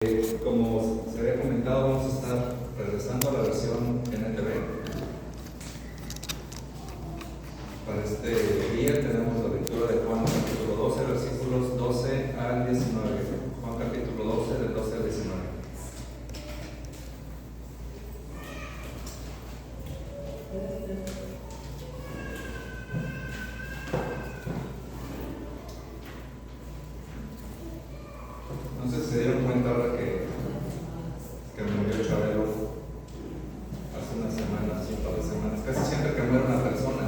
Como se había comentado, vamos a estar regresando a la versión NTV. Para este día tenemos la lectura de Juan capítulo 12, versículos 12 al 19. Juan capítulo 12, del 12 al 19. No sé si se dieron cuenta ahora que murió Chabelo hace unas semanas, un par de semanas. Casi siempre que muere una persona,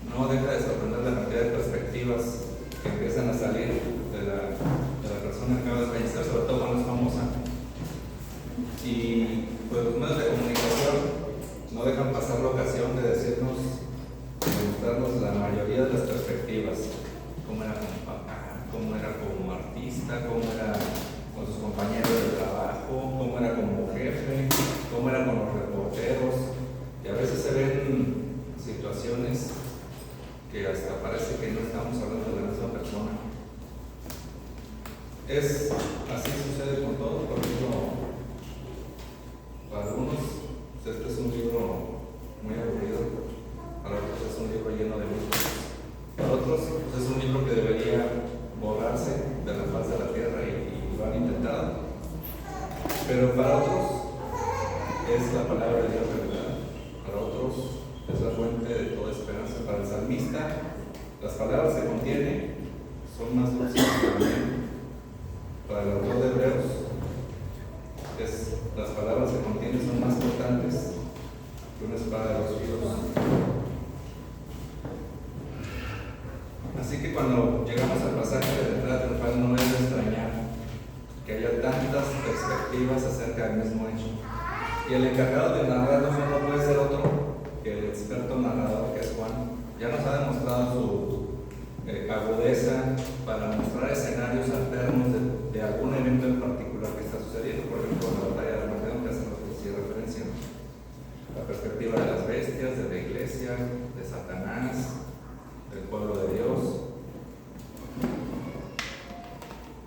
no deja de sorprender la cantidad de perspectivas que empiezan a salir de la persona que acaba de fallecer, sobre todo cuando es famosa. Y pues los medios de comunicación no dejan pasar la ocasión de decirnos, de mostrarnos la mayoría de las perspectivas: cómo era como papá, cómo era como artista, cómo era con sus compañeros de trabajo, cómo era como jefe, cómo era con los reporteros. Y a veces se ven situaciones que hasta parece que no estamos hablando de la misma persona. Así sucede con todo. Por ejemplo, para algunos este es un libro muy aburrido, para otros es un libro lleno de mitos, para otros pues es un libro que debería borrarse de la faz de la tierra y lo han intentado, pero para otros es la palabra de Dios, ¿verdad? Para otros es la fuente de toda esperanza. Para el salmista, las palabras que contiene son más dulces que la miel. Para el autor de Hebreos, las palabras que contiene son más cortantes que una espada de dos filos. Así que cuando llegamos al pasaje de la entrada triunfal, no es de extrañar que haya tantas perspectivas acerca del mismo hecho. Y el encargado de narrarlo no puede ser otro que el experto narrador, que es Juan. Ya nos ha demostrado su agudeza para mostrar escenarios alternos de algún evento en particular que está sucediendo. Por ejemplo, la batalla de Armagedón, que hace referencia, la perspectiva de las bestias, de la iglesia, de Satanás, del pueblo de Dios.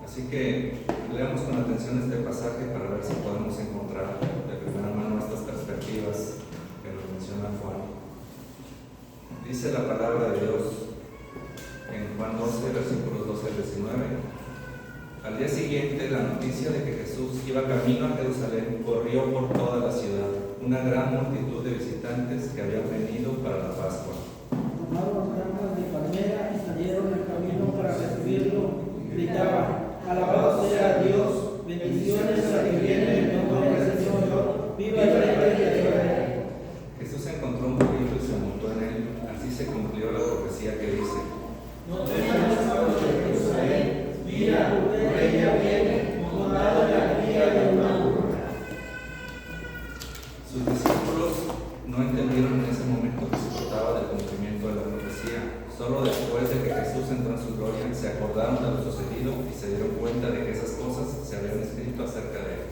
Así que leamos con atención este pasaje para ver si podemos encontrar de primera mano estas perspectivas que nos menciona Juan. Dice la palabra de Dios en Juan 12, versículos 12 al 19. Al día siguiente, la noticia de que Jesús iba camino a Jerusalén corrió por toda la ciudad. Una gran multitud de visitantes que habían venido para la Pascua. Tomaron rampas de palmera y salieron al camino para recibirlo. Gritaban: alabado sea Dios, bendiciones a que viene en nombre del Señor, viva el Rey de Israel. Jesús encontró un burrito y se montó en él. Así se cumplió la profecía que dice: no temas, pueblo de Jerusalén, mira, tu rey ya viene, montado en la cría de una burra. Sus discípulos no entendieron en ese momento que se trataba del cumplimiento de la profecía. Solo después de que Jesús entró en su gloria, se acordaron de lo sucedido y se dieron cuenta de que esas cosas se habían escrito acerca de él.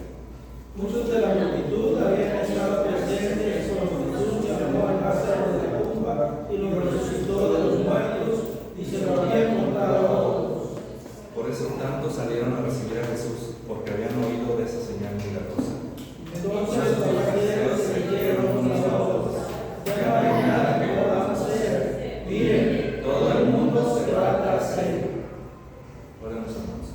Muchos de la multitud habían estado presentes cuando Jesús llamó al Lázaro de la tumba y lo resucitó de los muertos, y se lo habían contado a todos. Por eso tantos salieron a recibir a Jesús, porque habían oído de esa señal milagrosa. Entonces los fariseos se dijeron unos a otros: ya no hay nada que podamos hacer. Miren, todo el mundo se va tras él. Oremos, hermanos.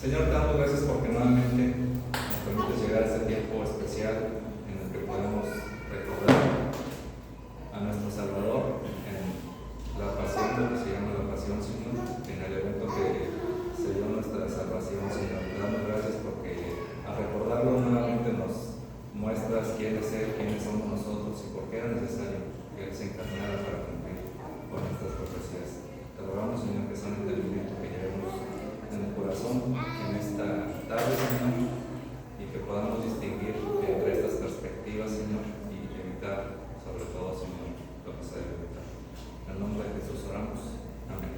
Señor, te damos gracias porque nuevamente nos permites llegar a este tiempo especial en el que podemos recordar a nuestro Salvador en la pasión, lo que se llama la pasión, Señor, en el evento que se dio nuestra salvación, Señor. Te damos gracias porque al recordarlo nuevamente nos muestras quién es Él, quiénes somos nosotros y por qué era necesario que Él se encarnara para cumplir con estas profecías. Te rogamos, Señor, que sea un entendimiento que llevemos en el corazón en esta tarde, Señor, y que podamos distinguir entre estas perspectivas, Señor, y evitar, sobre todo, Señor, lo que se debe evitar. En el nombre de Jesús oramos. Amén.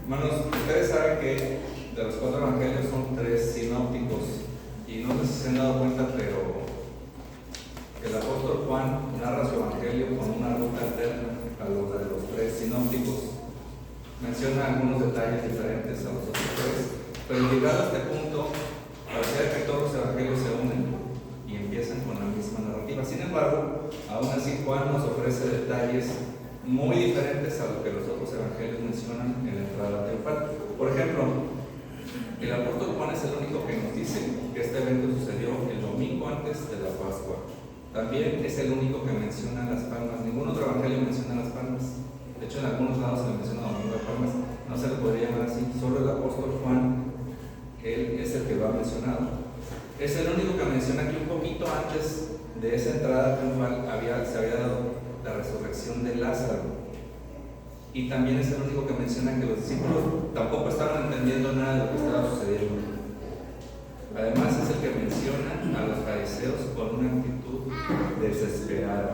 Hermanos, ustedes saben que de los 4 evangelios son 3 sinópticos, y no sé si se han dado cuenta, pero el apóstol Juan narra su evangelio con una ruta alterna a lo de los 3 sinópticos. menciona algunos detalles diferentes a los otros tres, pero llegado a este punto, parece que todos los evangelios se unen y empiezan con la misma narrativa. Sin embargo, aún así Juan nos ofrece detalles muy diferentes a lo que los otros evangelios mencionan en la entrada triunfal. Por ejemplo, el apóstol Juan es el único que nos dice que este evento sucedió el domingo antes de la Pascua. También es el único que menciona las palmas. Ningún otro evangelio menciona las palmas. De hecho, en algunos lados se le menciona domingo de palmas. No se le podría llamar así. Solo el apóstol Juan, él es el que lo ha mencionado. Es el único que menciona que un poquito antes de esa entrada triunfal se había dado la resurrección de Lázaro. Y también es el único que menciona que los discípulos tampoco estaban entendiendo nada de lo que estaba sucediendo. Además es el que menciona a los fariseos con una actitud desesperada.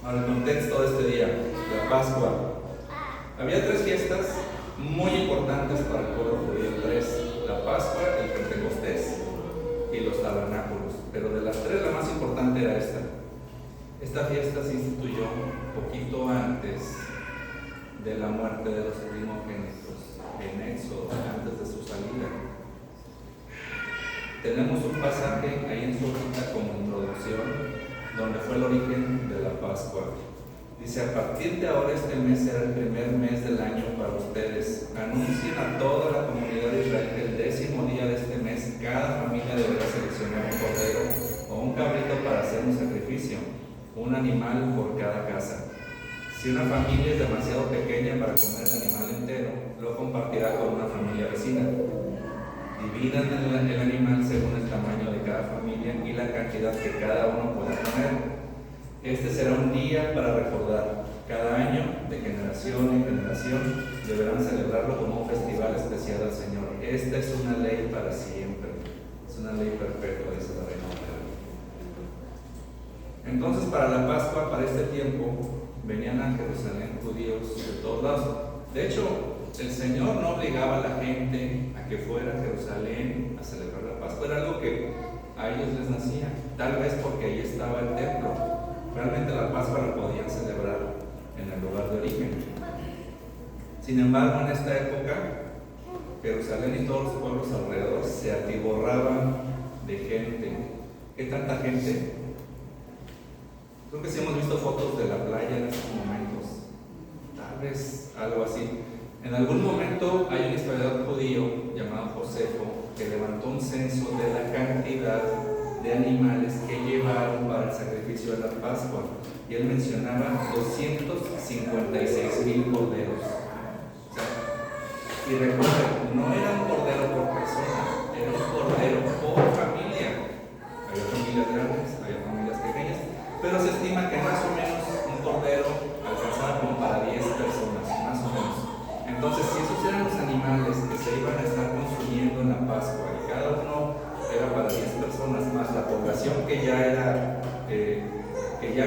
Ahora, el contexto de este día, la Pascua. Había tres fiestas muy importantes para el pueblo judío. Tres: la Pascua, el Pentecostés y los tabernáculos. Pero de las tres, la más importante era esta. Esta fiesta se instituyó poquito antes de la muerte de los primogénitos en Éxodo, antes de su salida. Tenemos un pasaje ahí en su hojita como introducción, donde fue el origen de la Pascua. Dice: a partir de ahora este mes será el primer mes del año para ustedes. Anuncien a toda la comunidad de Israel que el 10º día de este mes cada familia deberá seleccionar un cordero o un cabrito para hacer un sacrificio, un animal por cada casa. Si una familia es demasiado pequeña para comer el animal entero, lo compartirá con una familia vecina. Dividan el animal según el tamaño de cada familia y la cantidad que cada uno pueda comer. Este será un día para recordar. Cada año, de generación en generación, deberán celebrarlo como un festival especial al Señor. Esta es una ley para siempre. Es una ley perpetua, dice la Reina Valera. Entonces, para la Pascua, para este tiempo, venían a Jerusalén judíos de todos lados. De hecho, el Señor no obligaba a la gente a que fuera a Jerusalén a celebrar la Pascua. Era algo que a ellos les nacía, tal vez porque ahí estaba el templo. Realmente la Pascua la podían celebrar en el lugar de origen. Sin embargo, en esta época, Jerusalén y todos los pueblos alrededor se atiborraban de gente. ¿Qué tanta gente? Creo que sí hemos visto fotos de la playa en estos momentos. Tal vez algo así. En algún momento hay un historiador judío llamado Josefo que levantó un censo de la cantidad de animales que llevaron para el sacrificio de la Pascua, y él mencionaba 256,000 corderos. O sea, y recuerden, no era un cordero por persona, era un cordero por familia. Había familias grandes, había familias pequeñas, pero se estima que más o menos un cordero alcanzaba como para 10 personas, más o menos. Entonces, si esos eran los animales que se iban a estar consumiendo en la Pascua, y cada uno era para 10 personas más la población que ya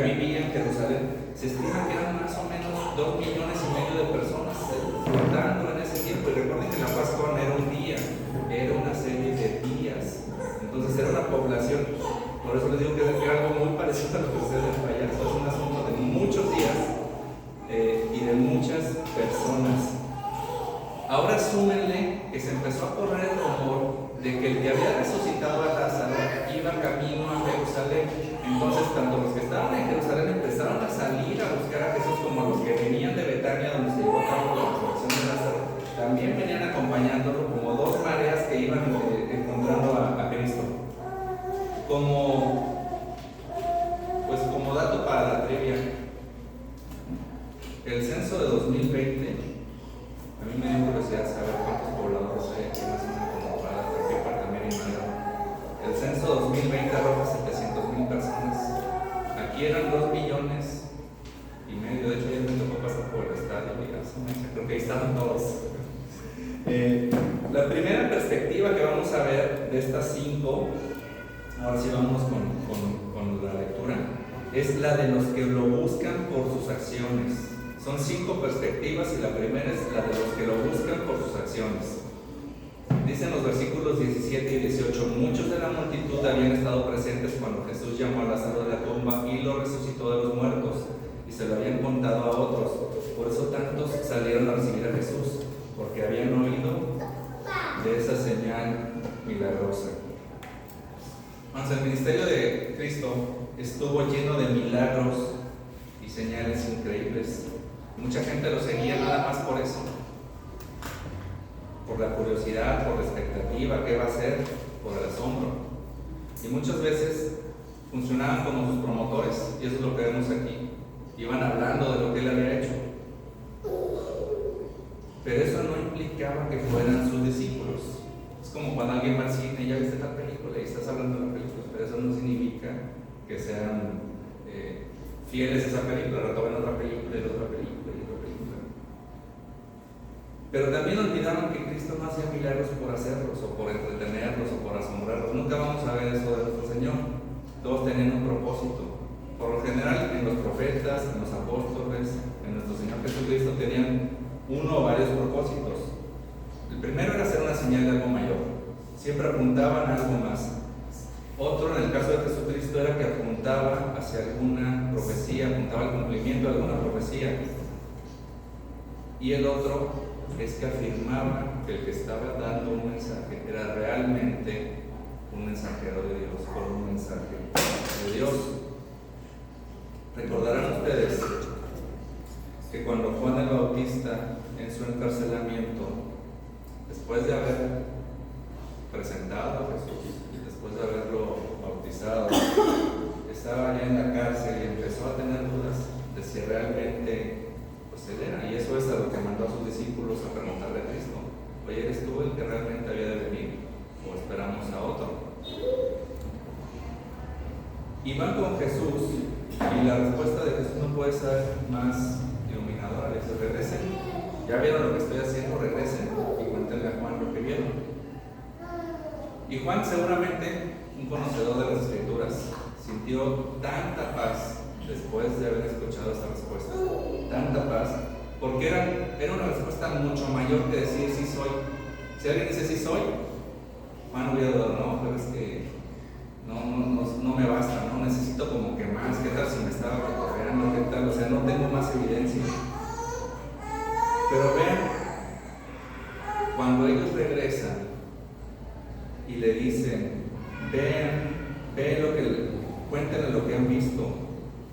vivía en Jerusalén, se estima que eran más o menos 2,5 millones de personas flotando en ese tiempo. Y recuerden que la Pascua no era un día, era una serie de días. Entonces era una población. Por eso les digo que era algo muy parecido a lo que ustedes allá. Es un asunto de muchos días y de muchas personas. Ahora súmenle que se empezó a correr el rumor de que el que había resucitado a Lázaro iba camino a Jerusalén. Entonces, tanto los que estaban en Jerusalén empezaron a salir a buscar a Jesús, como los que venían de Betania, donde se llevó a cabo la resurrección de Lázaro, también venían acompañándolo, como dos mareas que iban encontrando a Cristo. Como dato para la trivia, el censo de 2020, a mí me dio curiosidad saber cuántos pobladores hay aquí en la zona conurbada, porque parte Mérida. El censo 2020 arroja 700,000 personas. Aquí eran 2,5 millones. De hecho, ya me tocó pasar por el estadio y creo que ahí estaban todos. La primera perspectiva que vamos a ver de estas 5, ahora sí vamos con la lectura, es la de los que lo buscan por sus acciones. Son 5 perspectivas y la primera es la de los que lo buscan por sus acciones. Dicen los versículos 17 y 18: muchos de la multitud habían estado presentes cuando Jesús llamó a Lázaro de la tumba y lo resucitó de los muertos, y se lo habían contado a otros, Por eso tantos salieron a recibir a Jesús, porque habían oído de esa señal milagrosa. El ministerio de Cristo estuvo lleno de milagros y señales increíbles. Mucha gente lo seguía nada más por eso, por la curiosidad, por la expectativa, qué va a hacer, por el asombro. Y muchas veces funcionaban como sus promotores, y eso es lo que vemos aquí. Iban hablando de lo que él había hecho. Pero eso no implicaba que fueran sus discípulos. Es como cuando alguien va al cine y ya viste la película y estás hablando de la película, pero eso no significa que sean fieles a esa película, retomen otra película y otra película y otra película. Pero también olvidaban que Cristo no hacía milagros por hacerlos, o por entretenerlos, o por asombrarlos. Nunca vamos a ver eso de nuestro Señor. Todos tenían un propósito. Por lo general, en los profetas, en los apóstoles, en nuestro Señor Jesucristo, tenían uno o varios propósitos. El primero era hacer una señal de algo mayor. Siempre apuntaban a algo más. Otro, en el caso de Jesucristo, era que apuntaba hacia alguna profecía, apuntaba al cumplimiento de alguna profecía. Y el otro es que afirmaba que el que estaba dando un mensaje era realmente un mensajero de Dios, con un mensaje de Dios. Recordarán ustedes que cuando Juan el Bautista, en su encarcelamiento, después de haber presentado a Jesús, después de haberlo bautizado, estaba ya en la cárcel y empezó a tener dudas de si realmente pues él era, y eso es a lo que mandó a sus discípulos a preguntarle a Cristo: oye, ¿eres tú el que realmente había de venir o esperamos a otro? Y van con Jesús, y la respuesta de Jesús no puede ser más iluminadora. Le dice: regresen, ya vieron lo que estoy haciendo, regresen y cuéntenle a Juan lo que vieron. Y Juan, seguramente un conocedor de las Escrituras, sintió tanta paz después de haber escuchado esta respuesta, tanta paz, porque era una respuesta mucho mayor que decir sí soy. Si alguien dice sí soy, Juan hubiera dado: no, pero es que no me basta, no necesito como que más. ¿Qué tal si me estaba recorriendo? ¿Qué tal? O sea, no tengo más evidencia. Pero vean, cuando ellos regresan y le dicen: vean lo que, cuéntenle lo que han visto.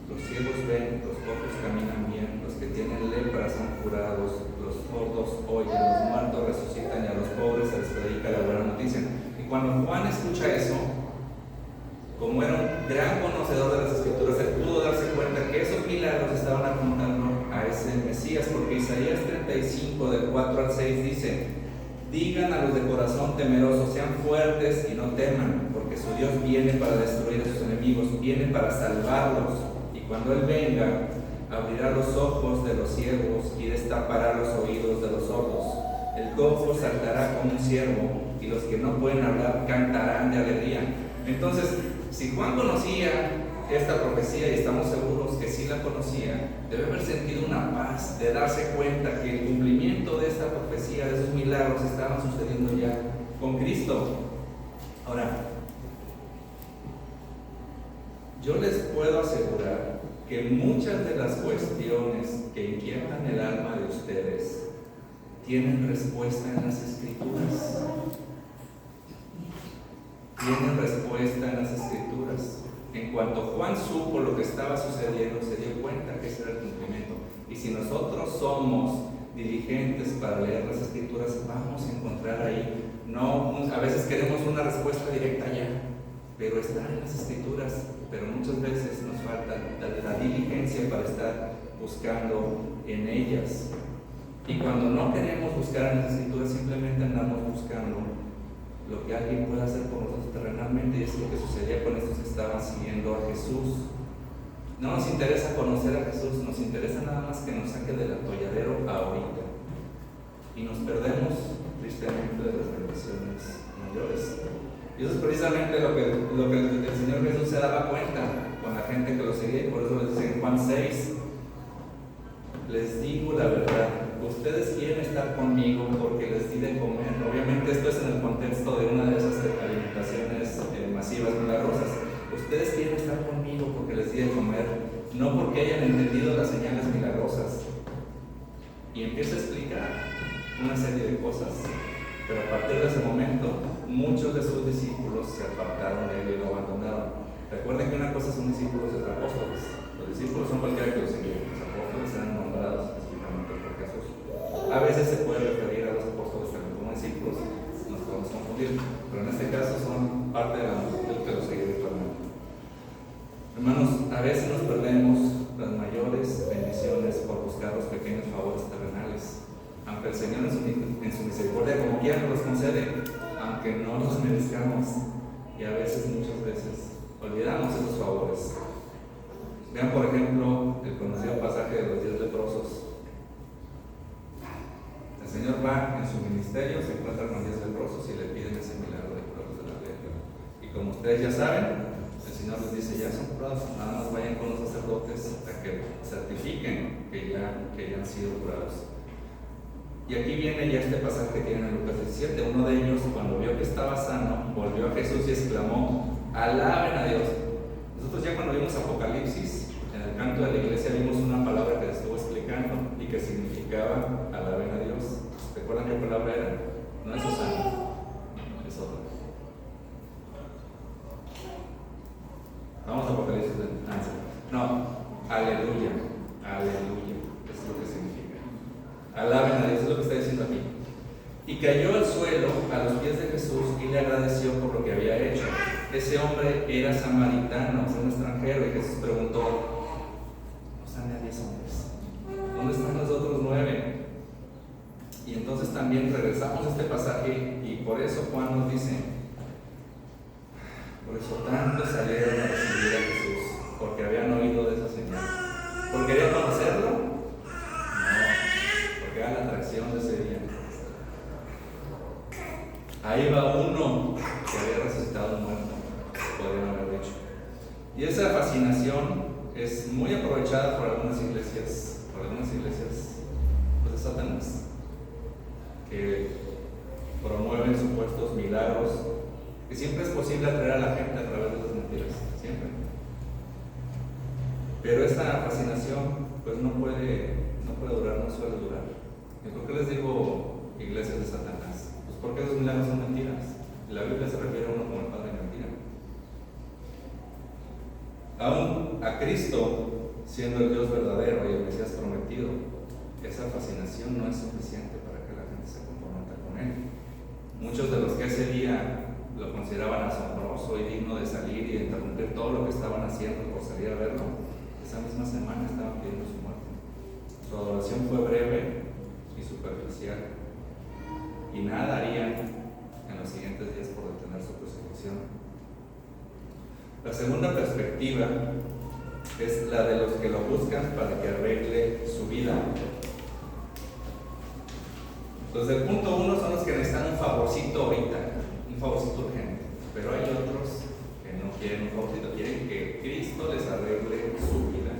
Los ciegos ven, los cojos caminan bien, los que tienen lepra son curados, los sordos oyen, los muertos resucitan y a los pobres se les predica la buena noticia. Y cuando Juan escucha eso, como era un gran conocedor de las Escrituras, él pudo darse cuenta que esos milagros estaban apuntando a ese Mesías, porque Isaías 35, del 4 al 6 dice: digan a los de corazón temeroso, sean fuertes y no teman, porque su Dios viene para destruir a sus enemigos, viene para salvarlos, y cuando Él venga, abrirá los ojos de los ciegos y destapará los oídos de los sordos. El cojo saltará como un ciervo, y los que no pueden hablar cantarán de alegría. Entonces, si Juan conocía esta profecía, y estamos seguros que sí la conocía, debe haber sentido una paz de darse cuenta que el cumplimiento de esta profecía, de esos milagros, estaban sucediendo ya con Cristo. Ahora, yo les puedo asegurar que muchas de las cuestiones que inquietan el alma de ustedes tienen respuesta en las Escrituras. Tienen respuesta en las Escrituras. En cuanto Juan supo lo que estaba sucediendo, se dio cuenta que ese era el cumplimiento. Y si nosotros somos diligentes para leer las Escrituras, vamos a encontrar ahí, no, a veces queremos una respuesta directa ya, pero está en las Escrituras. Pero muchas veces nos falta la diligencia para estar buscando en ellas. Y cuando no queremos buscar en las Escrituras, simplemente andamos buscando lo que alguien puede hacer por nosotros terrenalmente, y es lo que sucedía con estos que estaban siguiendo a Jesús. No nos interesa conocer a Jesús, nos interesa nada más que nos saque del atolladero ahorita, y nos perdemos tristemente de las bendiciones mayores. Y eso es precisamente lo que el Señor Jesús se daba cuenta con la gente que lo seguía, y por eso les dice en Juan 6: les digo la verdad, ustedes quieren estar conmigo porque les di de comer. Obviamente esto es en el contexto de una de esas alimentaciones masivas milagrosas. Ustedes quieren estar conmigo porque les di de comer, no porque hayan entendido las señales milagrosas. empieza a explicar una serie de cosas, pero a partir de ese momento muchos de sus discípulos se apartaron de él y lo abandonaron. Recuerden que una cosa son discípulos y otros apóstoles. Los discípulos son cualquiera que los sigue, los apóstoles serán nombrados específicamente por Jesús. A veces se puede referir a los apóstoles también como discípulos, nos podemos confundir, pero en este caso son parte de la multitud que los sigue virtualmente. Hermanos, a veces nos perdemos las mayores bendiciones por buscar los pequeños favores terrenales, aunque el Señor en su misericordia como quiera nos los concede, aunque no los merezcamos, y a veces, muchas veces, olvidamos esos favores. Vean por ejemplo el conocido pasaje de los 10 leprosos. El Señor va en su ministerio, se encuentra con 10 leprosos y le piden ese milagro de curarlos de la lepra. Y como ustedes ya saben, el Señor les dice: ya son curados, nada más vayan con los sacerdotes a que certifiquen que ya han sido curados. Y aquí viene ya este pasaje que tiene en Lucas 17. Uno de ellos, cuando vio que estaba sano, volvió a Jesús y exclamó: alaben a Dios. Nosotros ya cuando vimos Apocalipsis, en el canto de la iglesia vimos una palabra que estuvo explicando y que significaba alaben a Dios. ¿Recuerdan qué palabra era? No es Osana, es otra. Vamos a Apocalipsis. No, aleluya, aleluya, eso es lo que significa. Alaben a Dios, es lo que está diciendo aquí. Y cayó al suelo a los pies de Jesús y le agradeció por lo que había hecho. Ese hombre era samaritano, un extranjero, y Jesús preguntó: ¿no saben a 10 hombres? ¿Dónde están los otros 9? Y entonces también regresamos a este pasaje, y por eso Juan nos dice: por eso tantos salieron a recibir a Jesús, porque habían oído de esa señal. ¿Porque querían conocerlo? No, porque era la atracción de ese día. Ahí va uno que había resucitado muerto, podrían haber dicho. Y esa fascinación es muy aprovechada por algunas iglesias pues de Satanás, que promueven supuestos milagros, que siempre es posible atraer a la gente a través de las mentiras, siempre. Pero esta fascinación pues no puede durar, no suele durar. ¿Y por qué les digo iglesias de Satanás? Pues porque esos milagros son mentiras. La Biblia se refiere a uno como el padre de mentira. Aún a Cristo, siendo el Dios verdadero y el Mesías prometido, esa fascinación no es suficiente para que la gente se comprometa con él. Muchos de los que ese día lo consideraban asombroso y digno de salir y de interrumpir todo lo que estaban haciendo por salir a verlo, esa misma semana estaban pidiendo su muerte. Su adoración fue breve y superficial, y nada harían en los siguientes días por detener su persecución. La segunda perspectiva es la de los que lo buscan para que arregle su vida. Los del punto 1 son los que necesitan un favorcito ahorita, un favorcito urgente, pero hay otros que no quieren un favorcito, quieren que Cristo les arregle su vida.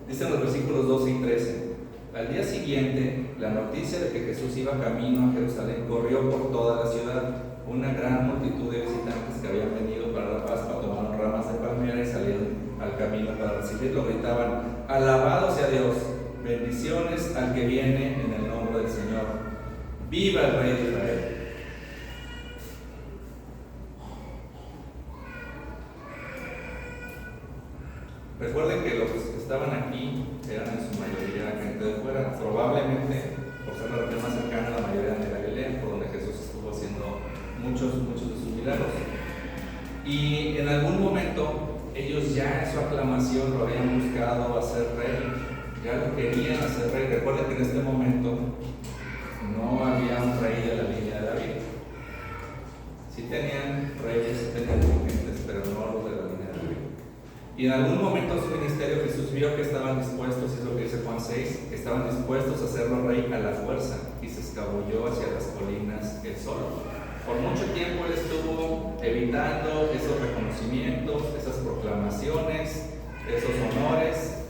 Dicen los versículos 12 y 13: al día siguiente, la noticia de que Jesús iba camino a Jerusalén corrió por toda la ciudad. Una gran multitud de visitantes que habían venido para la Pascua tomaron ramas de palmera y salieron al camino para recibirlo. Gritaban: alabado sea Dios, bendiciones al que viene en el nombre del Señor, viva el Rey de Israel. Recuerden que los que estaban aquí eran en su mayoría gente de fuera, probablemente por ser la región más cercana a la mayoría de Galilea, por donde Jesús estuvo haciendo muchos de sus milagros. Y en algún momento ellos ya en su aclamación lo habían buscado hacer rey, ya lo querían hacer rey. Recuerden que en este momento no había un rey de la línea de David. Sí tenían reyes, sí tenían dirigentes, pero no los de la línea de David. Y en algún momento en su ministerio Jesús vio que estaban dispuestos, es lo que dice Juan 6, que estaban dispuestos a hacerlo rey a la fuerza, y se escabulló hacia las colinas él solo. Por mucho tiempo él estuvo evitando esos reconocimientos, esas proclamaciones, esos honores.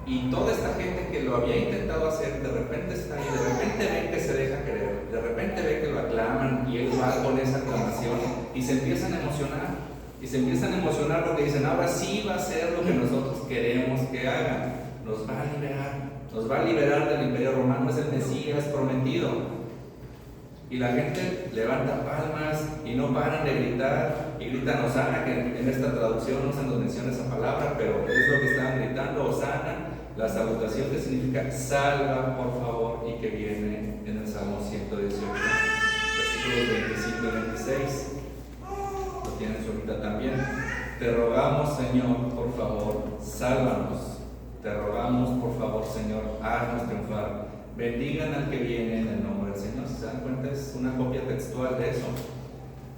Y toda esta gente que lo había intentado hacer, de repente está ahí, de repente ven que se deja querer, de repente ven que lo aclaman y él va con esa aclamación y se empiezan a emocionar. Y se empiezan a emocionar porque dicen: ahora sí va a ser lo que nosotros queremos que haga, nos va a liberar, nos va a liberar del imperio romano, es el Mesías prometido. Y la gente levanta palmas y no paran de gritar, y gritan Hosana, que en esta traducción no se nos menciona esa palabra, pero es lo que estaban gritando, Hosana, la salutación que significa salva, por favor, y que viene en el Salmo 118, versículos 25 y 26. Lo tienen ahorita también. Te rogamos, Señor, por favor, sálvanos. Te rogamos, por favor, Señor, haznos triunfar. Bendigan al que viene en el nombre del Señor. Si se dan cuenta, es una copia textual de eso.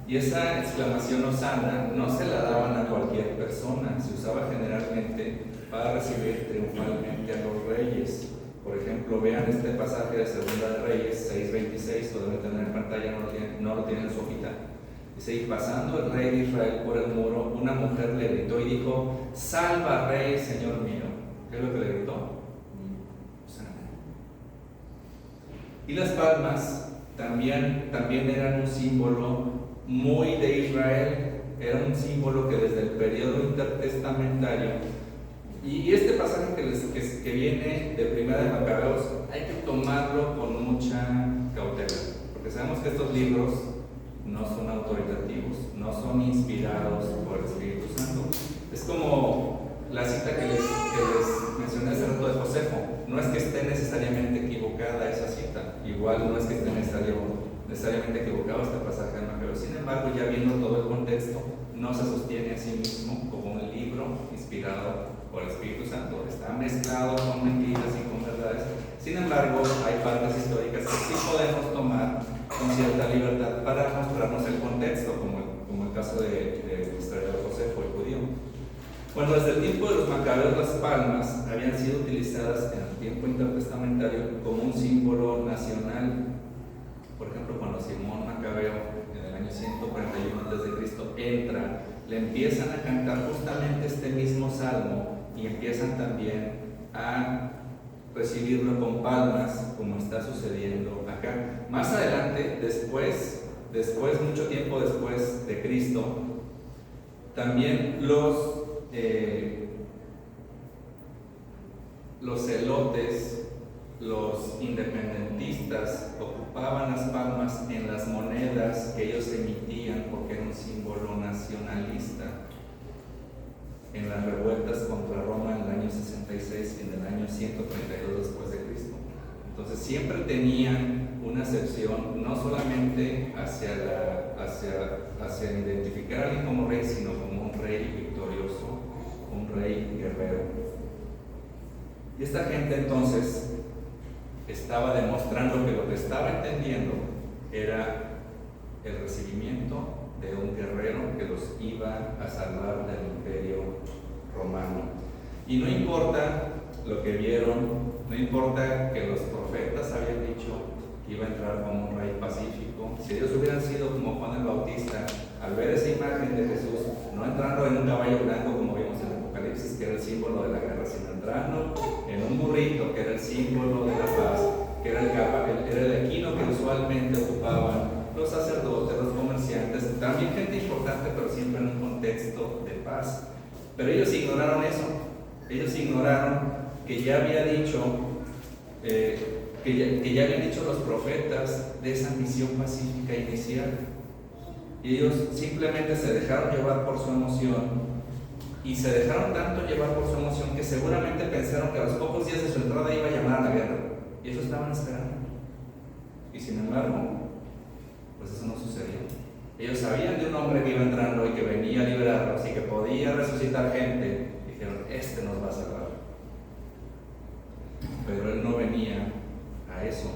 Y esa exclamación Hosana no se la daban a cualquier persona, se usaba generalmente para recibir triunfalmente a los reyes. Por ejemplo, vean este pasaje de Segunda de Reyes 6:26, lo deben tener en pantalla, no lo tienen en su hojita. Dice: y pasando el rey de Israel por el muro, una mujer le gritó y dijo: salva, rey, Señor mío. ¿Qué es lo que le gritó? Hosana. Y las palmas también eran un símbolo muy de Israel, era un símbolo que desde el periodo intertestamentario, y este pasaje que viene de Primera de Macabeos hay que tomarlo con mucha cautela, porque sabemos que estos libros no son autoritativos, no son inspirados por el Espíritu Santo. Es como la cita que les mencioné hace rato de Josefo. No es que esté necesariamente equivocada esa cita, igual no es que esté necesariamente equivocado este pasaje de Macabeos. Sin embargo, ya viendo todo el contexto, no se sostiene a sí mismo como un libro inspirado por el Espíritu Santo. Está mezclado con mentiras y con verdades. Sin embargo, hay partes históricas que sí podemos tomar con cierta libertad para mostrarnos el contexto, como el caso del historiador Josefo, el judío. Bueno, desde el tiempo de los Macabeos, las palmas habían sido utilizadas en el tiempo intertestamentario como un símbolo nacional. Por ejemplo, cuando Simón Macabeo, en el año 141 a.C., entra, le empiezan a cantar justamente este mismo salmo y empiezan también a recibirlo con palmas, como está sucediendo acá. Más adelante, después, mucho tiempo después de Cristo, también los celotes, los independentistas ocupaban las palmas en las monedas que ellos emitían porque era un símbolo nacionalista. En las revueltas contra Roma en el año 66 y en el año 132 después de Cristo. Entonces siempre tenían una acepción no solamente hacia identificar a alguien como rey, sino como un rey victorioso, un rey guerrero. Y esta gente entonces estaba demostrando que lo que estaba entendiendo era el recibimiento de un guerrero que los iba a salvar del imperio romano. Y no importa lo que vieron, no importa que los profetas habían dicho que iba a entrar como un rey pacífico. Si ellos hubieran sido como Juan el Bautista, al ver esa imagen de Jesús, no entrando en un caballo blanco como vimos en el Apocalipsis, que era el símbolo de la guerra, sino entrando en un burrito, que era el símbolo de la paz, que era el equino que usualmente ocupaban los sacerdotes, los comerciantes, también gente importante, pero siempre en un contexto de paz. Pero ellos ignoraron eso. Ellos ignoraron que ya había dicho que ya habían dicho los profetas de esa misión pacífica inicial. Y ellos simplemente se dejaron llevar por su emoción, y se dejaron tanto llevar por su emoción que seguramente pensaron que a los pocos días de su entrada iba a llamar a la guerra, y eso estaban esperando. Y sin embargo, pues eso no sucedió. Ellos sabían de un hombre que iba entrando y que venía a liberarlos y que podía resucitar gente. Dijeron: este nos va a salvar. Pero él no venía a eso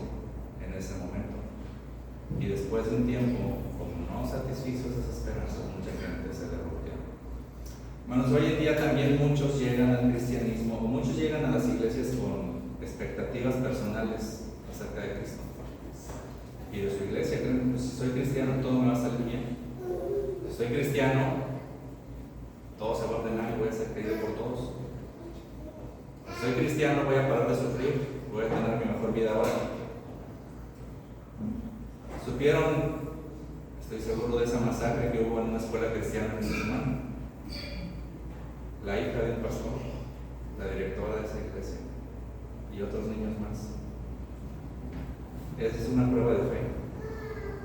en ese momento. Y después de un tiempo, como no satisfizo esas esperanzas, mucha gente se le rompió. Hermanos, hoy en día también muchos llegan al cristianismo, o muchos llegan a las iglesias con expectativas personales acerca de Cristo. Y de su iglesia creen: pues si soy cristiano todo me va a salir bien. Si soy cristiano, todo se va a ordenar y voy a ser querido por todos. Si soy cristiano, voy a parar de sufrir, voy a tener mi mejor vida ahora. ¿Supieron? Estoy seguro de esa masacre que hubo en una escuela cristiana en Tucumán. La hija del pastor, la directora de esa iglesia, y otros niños más. Esa es una prueba de fe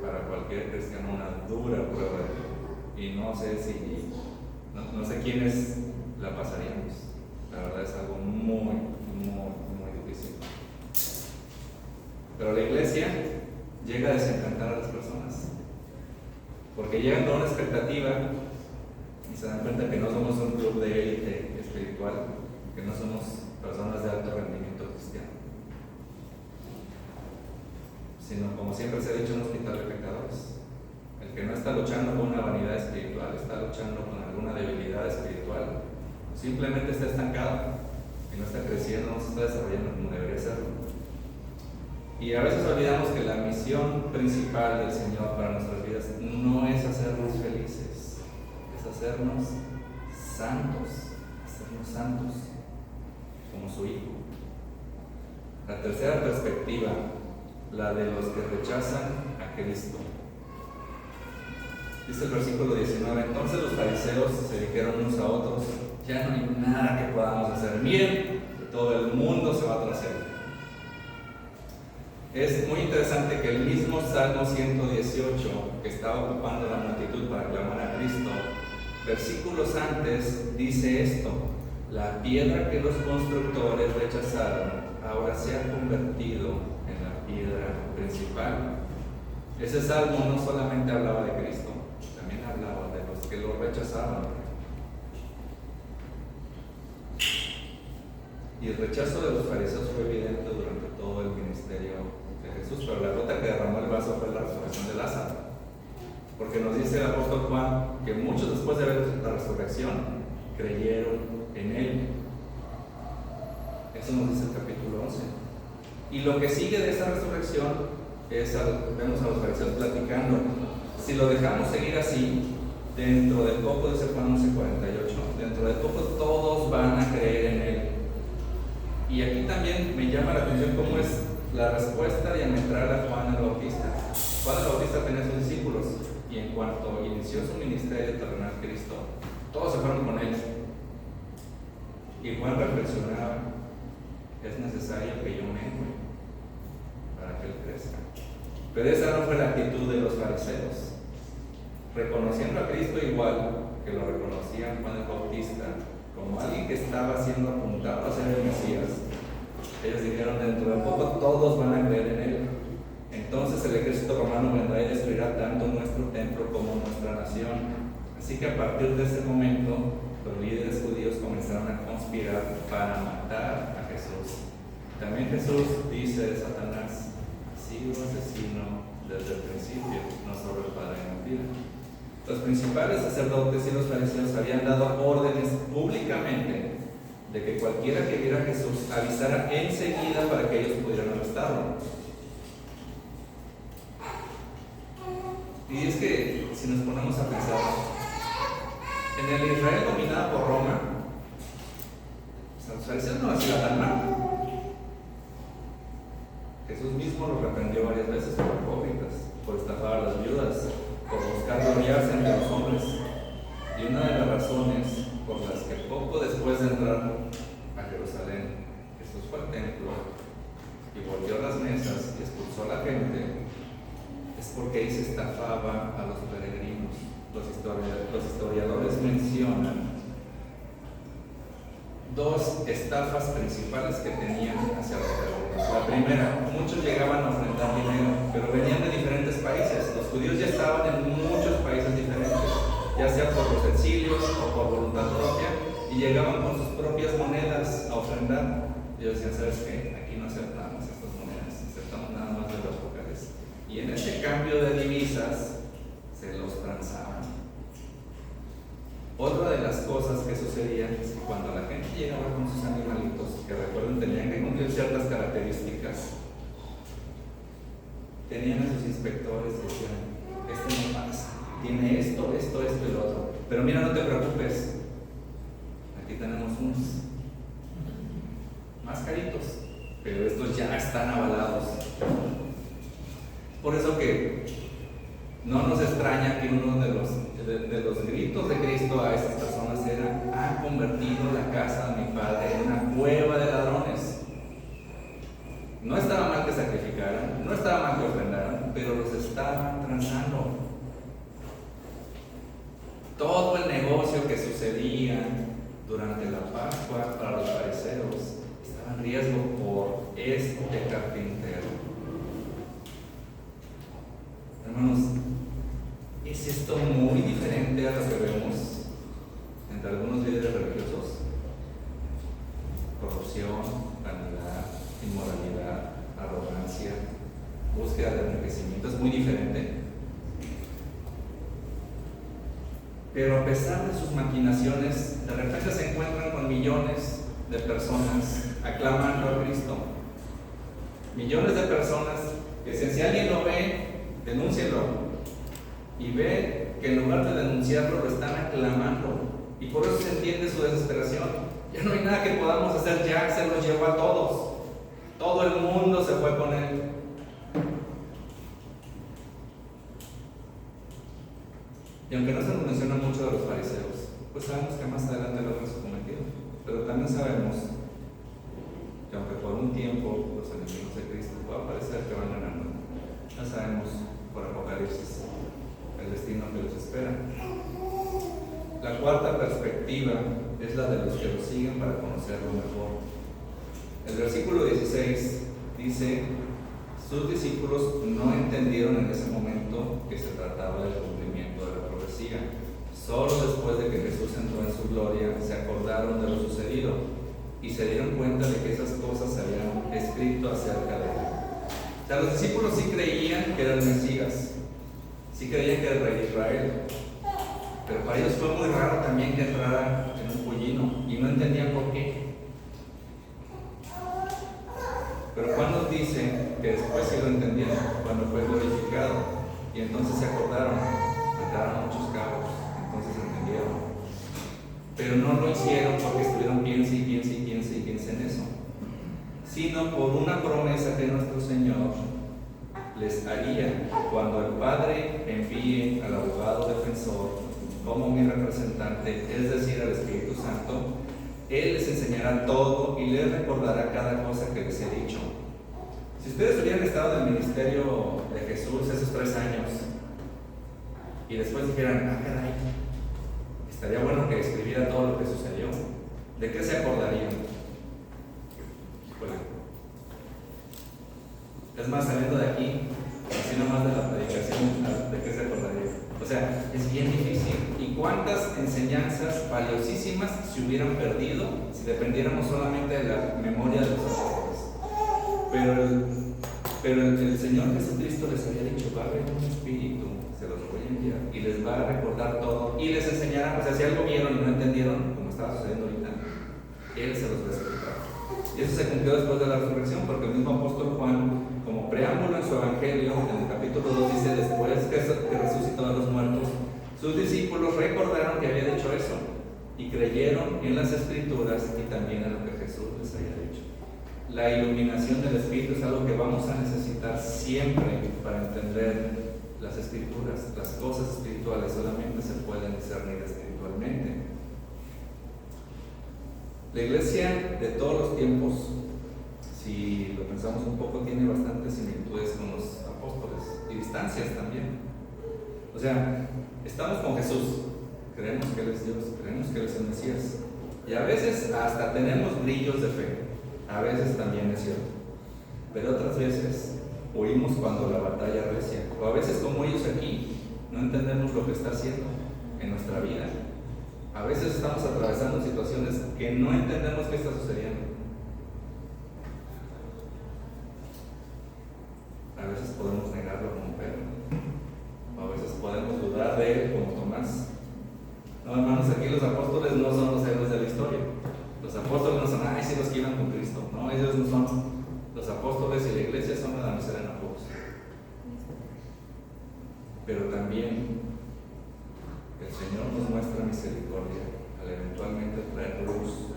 para cualquier cristiano, una dura prueba de fe. Y no sé no sé quiénes la pasaríamos. La verdad es algo muy difícil. Pero la iglesia llega a desencantar a las personas, porque llegan con una expectativa y se dan cuenta que no somos un club de élite espiritual, que no somos personas de alto rendimiento cristiano, sino, como siempre se ha dicho, un hospital de pecadores. El que no está luchando con una vanidad espiritual, está luchando con alguna debilidad espiritual, simplemente está estancado y no está creciendo, no se está desarrollando como debería serlo. Y a veces olvidamos que la misión principal del Señor para nuestras vidas no es hacernos felices, es hacernos santos como su Hijo. La tercera perspectiva, la de los que rechazan a Cristo. Dice el versículo 19: entonces los fariseos se dijeron unos a otros: ya no hay nada que podamos hacer, miren, todo el mundo se va tras él. Es muy interesante que el mismo Salmo 118, que estaba ocupando la multitud para clamar a Cristo, versículos antes dice esto: la piedra que los constructores rechazaron ahora se ha convertido en la piedra principal. Ese salmo no solamente hablaba de Cristo, también hablaba de los que lo rechazaban. Y el rechazo de los fariseos fue evidente durante todo el ministerio de Jesús, pero la gota que derramó el vaso fue la resurrección de Lázaro. Porque nos dice el apóstol Juan que muchos, después de ver la resurrección, creyeron en él. Eso nos dice el capítulo 11. Y lo que sigue de esa resurrección es, vemos a los fariseos platicando: si lo dejamos seguir así, dentro de poco, dice Juan 11:48, dentro de poco todos van a creer en él. Y aquí también me llama la atención cómo es la respuesta diametral a Juan el Bautista. Juan el Bautista tenía sus discípulos, y en cuanto inició su ministerio terrenal Cristo, todos se fueron con él. Y Juan reflexionaba: es necesario que yo mengue para que él crezca. Pero esa no fue la actitud de los fariseos. Reconociendo a Cristo igual que lo reconocían Juan el Bautista, como alguien que estaba siendo apuntado a ser el Mesías, ellos dijeron: dentro de poco todos van a creer en él. Entonces el ejército romano vendrá y destruirá tanto nuestro templo como nuestra nación. Así que a partir de ese momento, los líderes judíos comenzaron a conspirar para matar a Jesús. También Jesús dice de Satanás: sigo asesino desde el principio, no solo el padre de mentira. Los principales sacerdotes y los fariseos habían dado órdenes públicamente de que cualquiera que viera a Jesús avisara enseguida para que ellos pudieran arrestarlo. Y es que, si nos ponemos a pensar, en el Israel dominado por Roma, los fariseos no les iba tan mal. Jesús mismo los reprendió varias veces por hipócritas, por estafar a las viudas, por buscar gloriarse entre los hombres. Y una de las razones por las que poco después de entrar a Jerusalén, Jesús fue al templo y volvió las mesas y expulsó a la gente, es porque ahí se estafaba a los peregrinos. Los historiadores mencionan dos estafas principales que tenían hacia los peregrinos. La primera: muchos llegaban a ofrendar dinero, pero venían de diferentes países. Los judíos ya estaban en muchos países diferentes, ya sea por los exilios o por voluntad propia, y llegaban con sus propias monedas a ofrendar. Y ellos decían: ¿sabes qué? Aquí no aceptamos estas monedas, aceptamos nada más de los locales. Y en ese cambio de divisas se los transaban. Otra de las cosas que sucedía es que cuando la gente llegaba con sus animalitos, que recuerden tenían que cumplir ciertas características, tenían a sus inspectores y decían: este no pasa, tiene esto y lo otro. Pero mira, no te preocupes, aquí tenemos unos más caritos, pero estos ya están avalados. Por eso que no nos extraña que uno de los gritos de Cristo a estas personas era: han convertido la casa de mi padre en una cueva de ladrones. No estaba mal que sacrificaran, no estaba mal que ofrendaran, pero los estaban transando. Todo el negocio que sucedía durante la Pascua para los fariseos estaba en riesgo por este carpintero. Hermanos, ¿es esto muy diferente a lo que vemos entre algunos líderes religiosos? Corrupción, vanidad, inmoralidad, arrogancia, búsqueda de enriquecimiento, es muy diferente. Pero a pesar de sus maquinaciones, de repente se encuentran con millones de personas aclamando a Cristo. Millones de personas que si alguien lo ve, denúncienlo. Y ve que en lugar de denunciarlo, lo están aclamando. Y por eso se entiende su desesperación. Ya no hay nada que podamos hacer, ya se los llevó a todos. Todo el mundo se fue con él. Y aunque no se nos menciona mucho de los fariseos, pues sabemos que más adelante lo hemos cometido. Pero también sabemos que aunque por un tiempo los enemigos de Cristo pueda parecer que van ganando, ya sabemos por Apocalipsis el destino que los espera. La cuarta perspectiva es la de los que lo siguen para conocerlo mejor. El versículo 16 dice: sus discípulos no entendieron en ese momento que se trataba del cumplimiento de la profecía. Solo después de que Jesús entró en su gloria se acordaron de lo sucedido y se dieron cuenta de que esas cosas se habían escrito acerca de él. O sea, los discípulos sí creían que era el Mesías, sí creían que era el rey de Israel, pero para ellos fue muy raro también que entrara en un pollino y no entendían por qué. Pero Juan nos dice que después sí lo entendieron, cuando fue glorificado, y entonces se acordaron, mataron muchos cabos, entonces entendieron. Pero no lo hicieron porque estuvieron piense en eso, sino por una promesa que nuestro Señor les haría cuando el Padre envíe al abogado defensor como mi representante, es decir, al Espíritu Santo. Él les enseñará todo y les recordará cada cosa que les he dicho. Si ustedes hubieran estado en el ministerio de Jesús esos 3 años y después dijeran: caray, estaría bueno que escribiera todo lo que sucedió, ¿de qué se acordarían? Es más, saliendo de aquí, así nomás de la predicación, ¿de qué se acordarían? O sea, es bien difícil. ¿Y cuántas enseñanzas valiosísimas se hubieran perdido si dependiéramos solamente de la memoria de los apóstoles? Pero el Señor Jesucristo les había dicho: va a haber un espíritu, se los voy a enviar y les va a recordar todo y les enseñará. O sea, si algo vieron y no entendieron, como estaba sucediendo ahorita, Él se los va a explicar. Y eso se cumplió después de la resurrección, porque el mismo apóstol Juan, como preámbulo en su evangelio, en el capítulo 2 dice: después que resucitó de los muertos, sus discípulos recordaron que había dicho eso y creyeron en las Escrituras y también en lo que Jesús les había dicho. La iluminación del Espíritu es algo que vamos a necesitar siempre para entender las Escrituras. Las cosas espirituales solamente se pueden discernir espiritualmente. La iglesia de todos los tiempos, si lo pensamos un poco, tiene bastantes similitudes con los apóstoles y distancias también. O sea, estamos con Jesús, creemos que Él es Dios, creemos que Él es el Mesías, y a veces hasta tenemos brillos de fe, a veces también es cierto, pero otras veces huimos cuando la batalla recia, o a veces como ellos aquí, no entendemos lo que está haciendo en nuestra vida. A veces estamos atravesando situaciones que no entendemos qué está sucediendo. A veces podemos negarlo como Pedro, o a veces podemos dudar de él como Tomás. No, hermanos, aquí los apóstoles no son los héroes de la historia. Los apóstoles no son: ay, sí, los que iban con Cristo. No, ellos no son. Los apóstoles y la iglesia son la damisela en apuros. Pero también el Señor nos muestra misericordia al eventualmente traer luz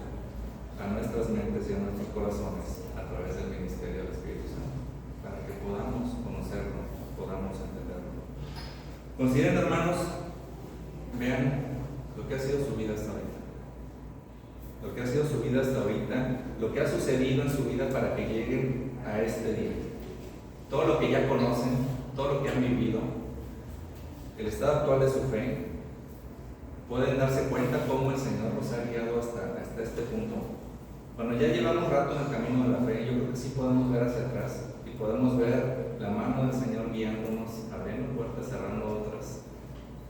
a nuestras mentes y a nuestros corazones a través del ministerio del Espíritu Santo, para que podamos conocerlo, podamos entenderlo. Consideren, hermanos, vean lo que ha sido su vida hasta ahorita. Lo que ha sido su vida hasta ahorita, lo que ha sucedido en su vida para que lleguen a este día. Todo lo que ya conocen, todo lo que han vivido, el estado actual de su fe, pueden darse cuenta cómo el Señor nos ha guiado hasta este punto. Cuando ya llevamos rato en el camino de la fe, yo creo que sí podemos ver hacia atrás y podemos ver la mano del Señor guiándonos, abriendo puertas, cerrando otras,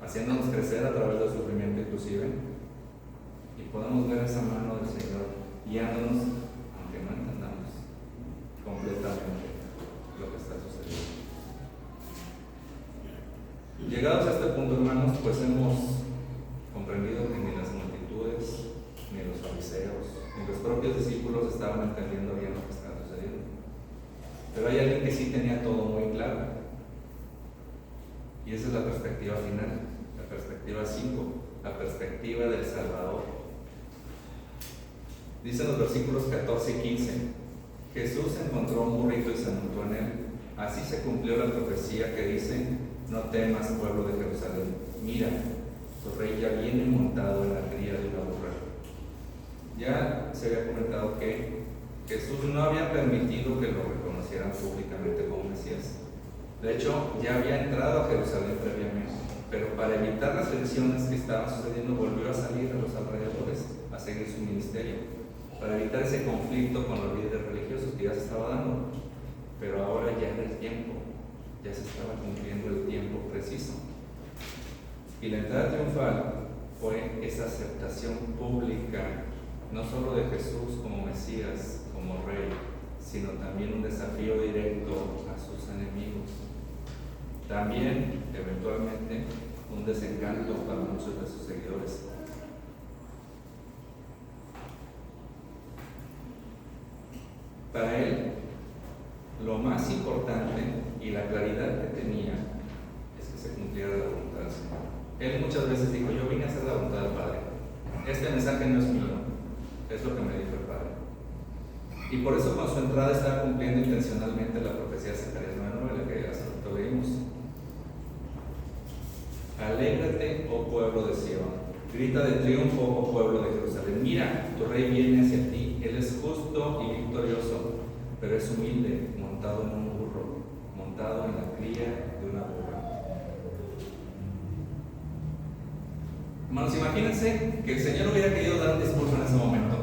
haciéndonos crecer a través del sufrimiento inclusive, y podemos ver esa mano del Señor guiándonos, aunque no entendamos completamente lo que está sucediendo. Llegados a este punto, hermanos, pues hemos comprendido que ni las multitudes, ni los fariseos, ni los propios discípulos estaban entendiendo bien lo que estaba sucediendo. Pero hay alguien que sí tenía todo muy claro, y esa es la perspectiva final, la perspectiva 5, la perspectiva del Salvador. Dicen los versículos 14 y 15: Jesús encontró un burrito y se montó en él. Así se cumplió la profecía que dice: no temas, pueblo de Jerusalén, mira, tu rey ya viene montado en la cría de una burra. Ya se había comentado que Jesús no había permitido que lo reconocieran públicamente como Mesías. De hecho, ya había entrado a Jerusalén previamente, pero para evitar las fricciones que estaban sucediendo, volvió a salir a los alrededores a seguir su ministerio, para evitar ese conflicto con los líderes religiosos que ya se estaba dando. Pero ahora ya era el tiempo, ya se estaba cumpliendo el tiempo preciso. Y la entrada triunfal fue esa aceptación pública, no solo de Jesús como Mesías, como Rey, sino también un desafío directo a sus enemigos. También, eventualmente, un desencanto para muchos de sus seguidores. Para él, lo más importante y la claridad que tenía es que se cumpliera la voluntad del Señor. Él muchas veces dijo: yo vine a hacer la voluntad del Padre. Este mensaje no es mío, es lo que me dijo el Padre. Y por eso con su entrada estaba cumpliendo intencionalmente la profecía de Zacarías 9:9, la que hace rato leímos. Alégrate, oh pueblo de Sión, grita de triunfo, oh pueblo de Jerusalén. Mira, tu rey viene hacia ti, él es justo y victorioso, pero es humilde, montado en un burro, montado en la cría de una burra. Hermanos, imagínense que el Señor hubiera querido dar un discurso en ese momento,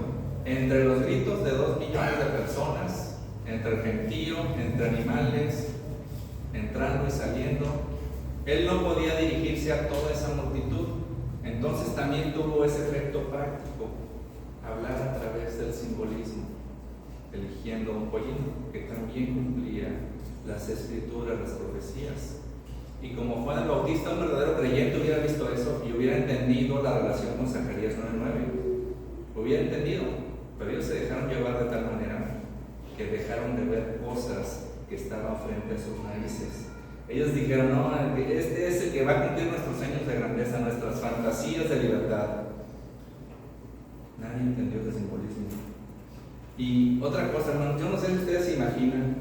entre los gritos de 2 millones de personas, entre el gentío, entre animales, entrando y saliendo. Él no podía dirigirse a toda esa multitud, entonces también tuvo ese efecto práctico, hablar a través del simbolismo, eligiendo un pollino que también cumplía las escrituras, las profecías. Y como Juan el Bautista, un verdadero creyente, hubiera visto eso y hubiera entendido la relación con Zacarías 9:9. Hubiera entendido, pero ellos se dejaron llevar de tal manera que dejaron de ver cosas que estaban frente a sus narices. Ellos dijeron: no, este es el que va a cumplir nuestros sueños de grandeza, nuestras fantasías de libertad. Nadie entendió ese simbolismo. Y otra cosa, hermanos, yo no sé si ustedes se imaginan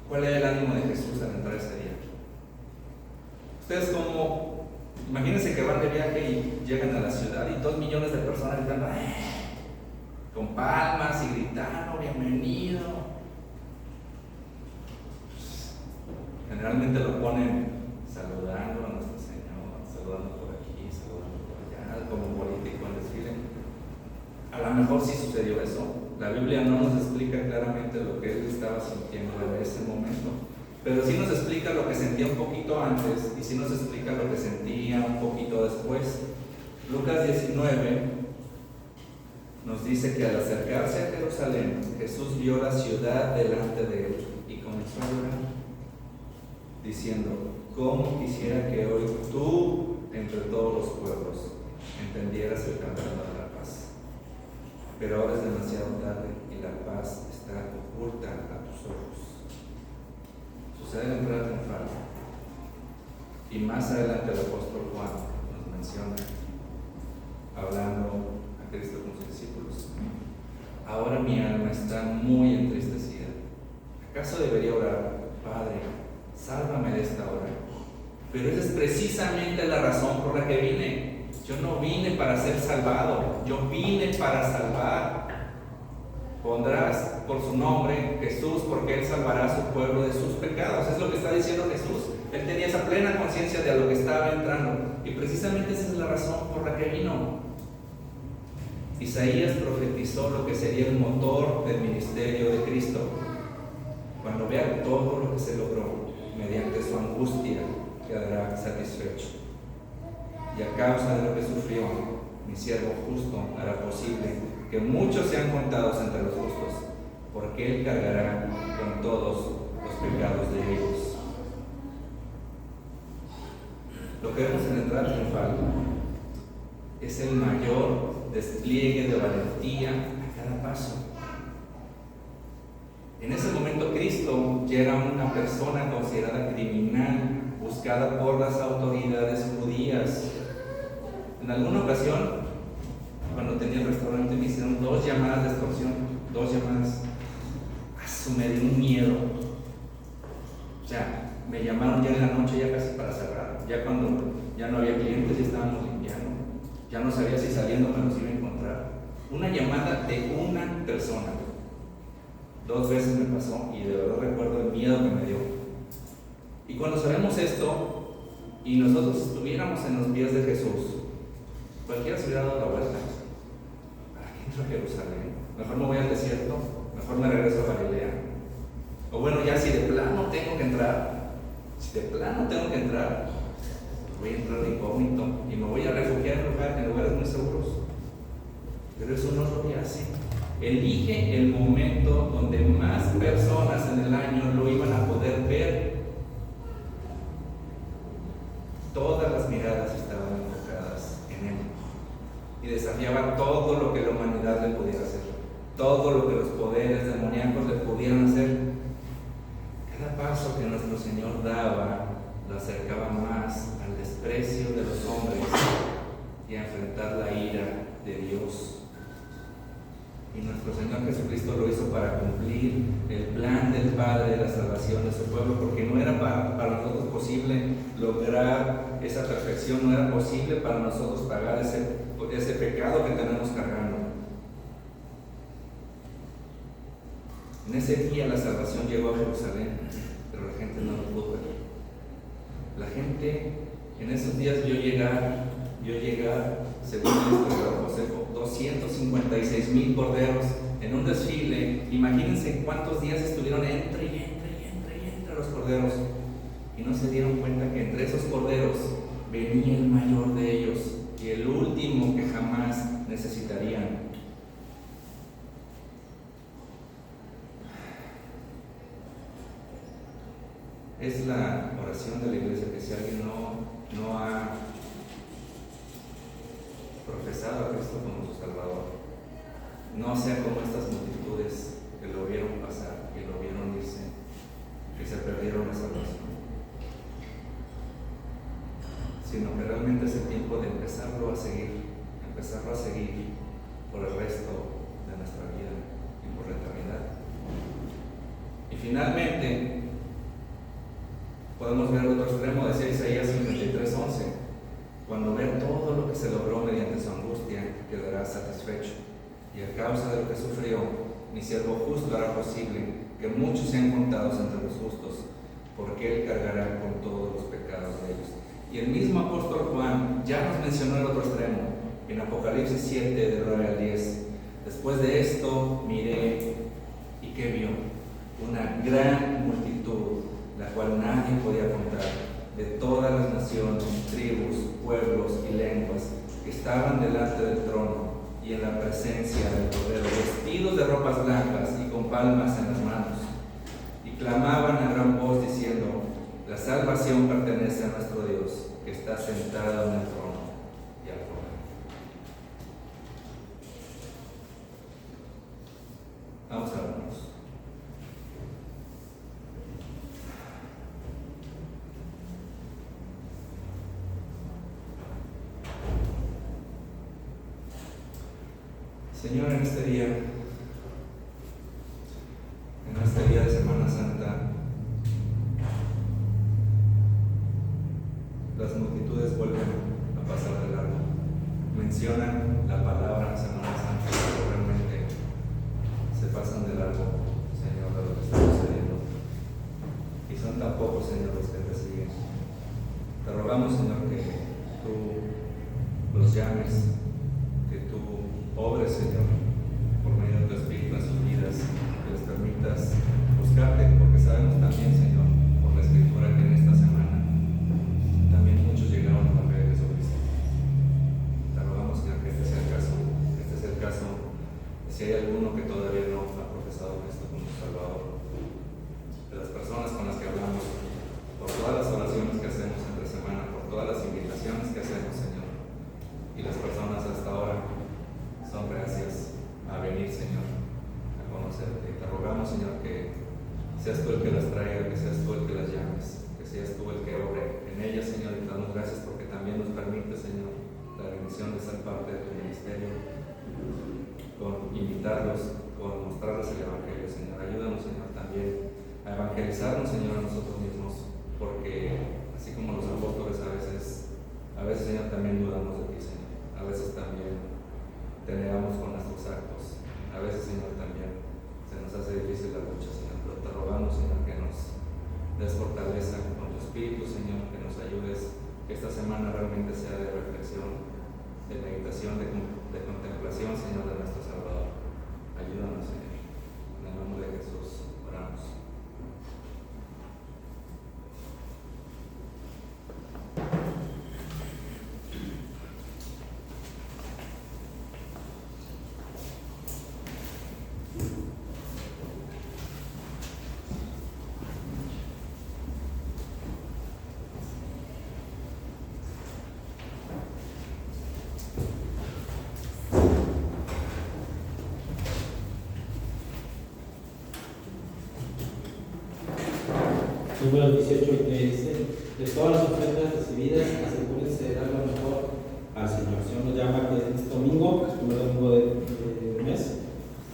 cuál era el ánimo de Jesús al entrar ese día. Ustedes como, imagínense que van de viaje y llegan a la ciudad y 2 millones de personas gritando con palmas y gritando: bienvenido. Generalmente lo ponen saludando a nuestro Señor, saludando por aquí, saludando por allá, como político en desfile. A lo mejor sí sucedió eso. La Biblia no nos explica claramente lo que él estaba sintiendo en ese momento, pero sí nos explica lo que sentía un poquito antes y sí nos explica lo que sentía un poquito después. Lucas 19 nos dice que al acercarse a Jerusalén, Jesús vio la ciudad delante de él y comenzó a llorar, diciendo: ¿cómo quisiera que hoy tú, entre todos los pueblos, entendieras el camino de la paz? Pero ahora es demasiado tarde y la paz está oculta a tus ojos. Sucede en la entrada triunfal. Y más adelante el apóstol Juan nos menciona, hablando a Cristo con sus discípulos: ahora mi alma está muy entristecida. ¿Acaso debería orar: Padre, sálvame de esta hora? Pero esa es precisamente la razón por la que vine. Yo no vine para ser salvado, yo vine para salvar. Pondrás por su nombre Jesús, porque Él salvará a su pueblo de sus pecados. Es lo que está diciendo Jesús. Él tenía esa plena conciencia de a lo que estaba entrando. Y precisamente esa es la razón por la que vino. Isaías profetizó lo que sería el motor del ministerio de Cristo. Cuando vea todo lo que se logró mediante su angustia, quedará satisfecho. Y a causa de lo que sufrió, mi siervo justo hará posible que muchos sean contados entre los justos, porque Él cargará con todos los pecados de ellos. Lo que vemos en la entrada triunfal es el mayor despliegue de valentía a cada paso. En ese momento Cristo ya era una persona considerada criminal, buscada por las autoridades judías. En alguna ocasión, cuando tenía el restaurante, me hicieron 2 llamadas de extorsión, 2 llamadas. Me dio un miedo. Ya, me llamaron ya en la noche, ya casi para cerrar. Ya cuando ya no había clientes, ya estábamos limpiando. Ya no sabía si saliendo me los iba a encontrar. Una llamada de una persona. 2 veces me pasó y de verdad recuerdo el miedo que me dio. Y cuando sabemos esto y nosotros estuviéramos en los pies de Jesús, cualquiera se hubiera dado la vuelta. ¿Para qué entro a Jerusalén? Mejor me voy al desierto, mejor me regreso a Galilea. O bueno, ya si de plano tengo que entrar, voy a entrar de incógnito y me voy a refugiar en lugares muy seguros. Pero eso no es lo que hace. Elige el momento donde más personas en el año lo iban a poder ver. Todas las miradas estaban enfocadas en Él y desafiaba todo lo que la humanidad le pudiera hacer, todo lo que los poderes demoníacos le pudieran hacer. Cada paso que nuestro Señor daba lo acercaba más al desprecio de los hombres y a enfrentar la ira de Dios. Y nuestro Señor Jesucristo lo hizo para cumplir el plan del Padre de la salvación de su pueblo, porque no era para nosotros posible lograr esa perfección, no era posible para nosotros pagar ese pecado que tenemos cargando. En ese día la salvación llegó a Jerusalén, pero la gente no lo pudo ver. La gente en esos días vio llegar, según el historiador Josefo, 256,000 corderos en un desfile. Imagínense cuántos días estuvieron entre los corderos, y no se dieron cuenta que entre esos corderos venía el mayor de ellos y el último que jamás necesitarían. Es la oración de la iglesia que si alguien no ha profesado a Cristo como su Salvador, no sea como estas multitudes que lo vieron pasar y lo vieron irse, que se perdieron la salvación, sino que realmente es el tiempo de empezarlo a seguir por el resto de nuestra vida y por la eternidad. Y finalmente podemos ver otro extremo, decía Isaías 53:11, cuando vea todo lo que se logró mediante su angustia, quedará satisfecho. Y a causa de lo que sufrió, mi siervo justo hará posible que muchos sean contados entre los justos, porque Él cargará con todos los pecados de ellos. Y el mismo apóstol Juan ya nos mencionó el otro extremo, en Apocalipsis 7, del 9 al 10. Después de esto miré, y ¿qué vio? Una gran multitud, la cual nadie podía contar, de todas las naciones, tribus, pueblos y lenguas, que estaban delante del trono y en la presencia del Cordero, vestidos de ropas blancas y con palmas en las manos, y clamaban a gran voz diciendo: la salvación pertenece a nuestro Dios, que está sentado en el trono y al poder. Vamos a vernos. Señor, en este día de Semana Santa, las multitudes vuelven a pasar de largo. Mencionan la palabra Semana Santa, pero realmente se tampoco, Señor, los que te siguen. Te rogamos, Señor, que tú los llames, que tú obres, Señor, por medio de tu Espíritu en sus vidas, que les permitas buscarte, porque sabemos también, Señor, por la Escritura, que en esta semana también muchos llegaron a la fe de Jesucristo. Te rogamos, Señor, que este sea el caso, si hay alguno que todavía no ha profesado a Cristo como Salvador, de las personas con las que hablamos, por todas las oraciones que hacemos entre semana, por todas las invitaciones que hacemos, Señor, y las personas hasta ahora son reacias a venir, Señor, a conocerte. Te rogamos, Señor, que seas tú el que las traiga, que seas tú el que las llames, que seas tú el que obre en ellas, Señor, y te damos gracias porque también nos permite, Señor, la bendición de ser parte de tu ministerio, con invitarlos, con mostrarles el Evangelio, Señor. Ayúdanos, Señor, también a evangelizarnos, Señor, a nosotros mismos, porque así como los apóstoles a veces, Señor, también dudamos de ti, Señor. A veces también te negamos con nuestros actos. A veces, Señor, también se nos hace difícil la lucha, Señor, pero te rogamos, Señor, que nos des fortaleza con tu Espíritu, Señor, que nos ayudes, que esta semana realmente sea de reflexión, de meditación, de contemplación, Señor, de nuestro Salvador. Ayúdanos, Señor. En el nombre de Jesús oramos. Número 18 que dice: de todas las ofrendas recibidas, asegúrense de dar lo mejor al Señor. El Señor nos llama que este domingo, el primer domingo del mes,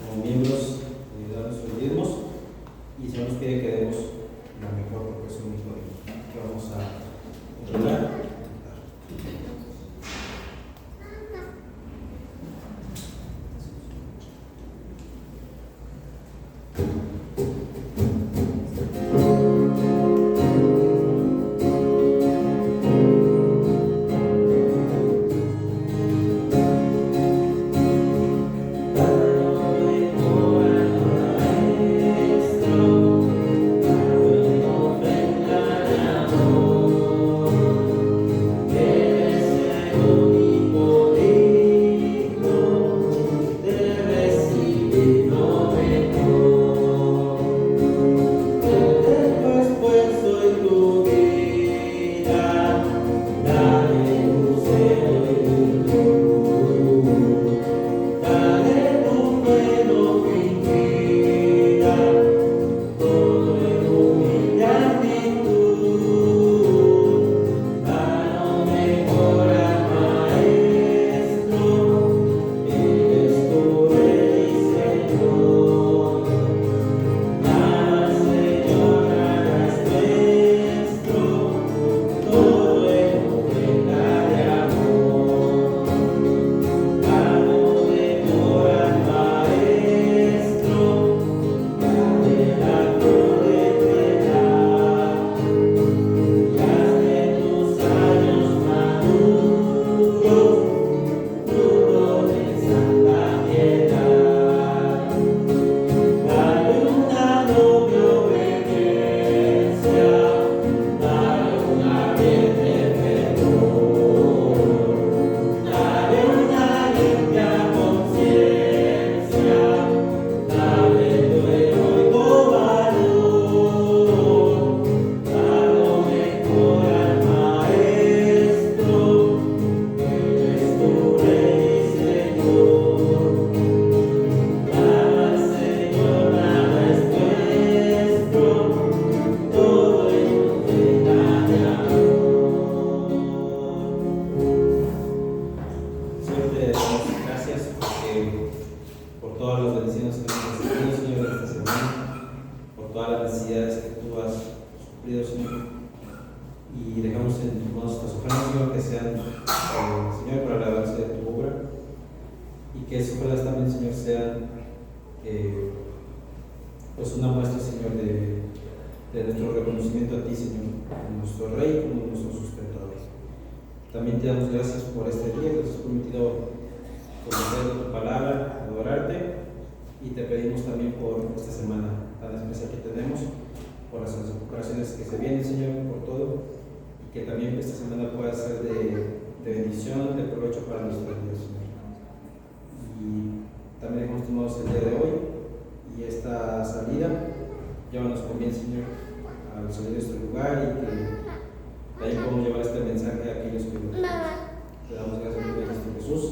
como miembros de nuestros diezmos, y el Señor nos pide que demos lo mejor porque es un único día que vamos a orar. de nuestro reconocimiento a ti, Señor, como nuestro Rey, como nuestro sustentador. También te damos gracias por este día que nos has permitido conocer tu palabra, adorarte, y te pedimos también por esta semana tan especial que tenemos, por las ocasiones que se vienen, Señor, por todo, y que también esta semana pueda ser de bendición, de provecho para nuestros días, Señor. Y también hemos tomado el día de hoy y esta salida, llévanos con bien, Señor, al salir de este lugar, y que de ahí podamos llevar este mensaje a aquellos que lo escuchan. Te damos gracias en Cristo Jesús.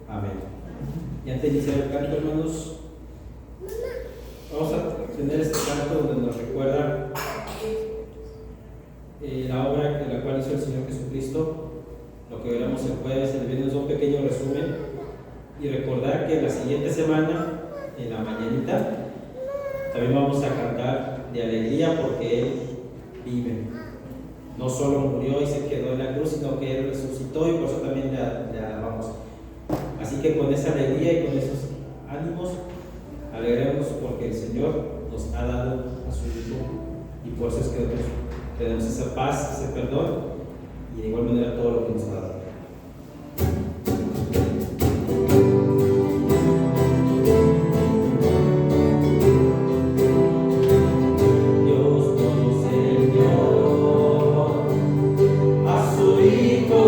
Amén. Y antes de iniciar el canto, hermanos, vamos a tener este canto donde nos recuerda la obra en la cual hizo el Señor Jesucristo. Lo que veremos el jueves, el viernes, un pequeño resumen, y recordar que la siguiente semana, en la mañanita, también vamos a cantar de alegría porque Él vive. No solo murió y se quedó en la cruz, sino que Él resucitó, y por eso también le alabamos. Así que con esa alegría y con esos ánimos, alegremos porque el Señor nos ha dado a su Hijo, y por eso es que nosotros tenemos esa paz, ese perdón, y de igual manera todo lo que nos ha dado. Por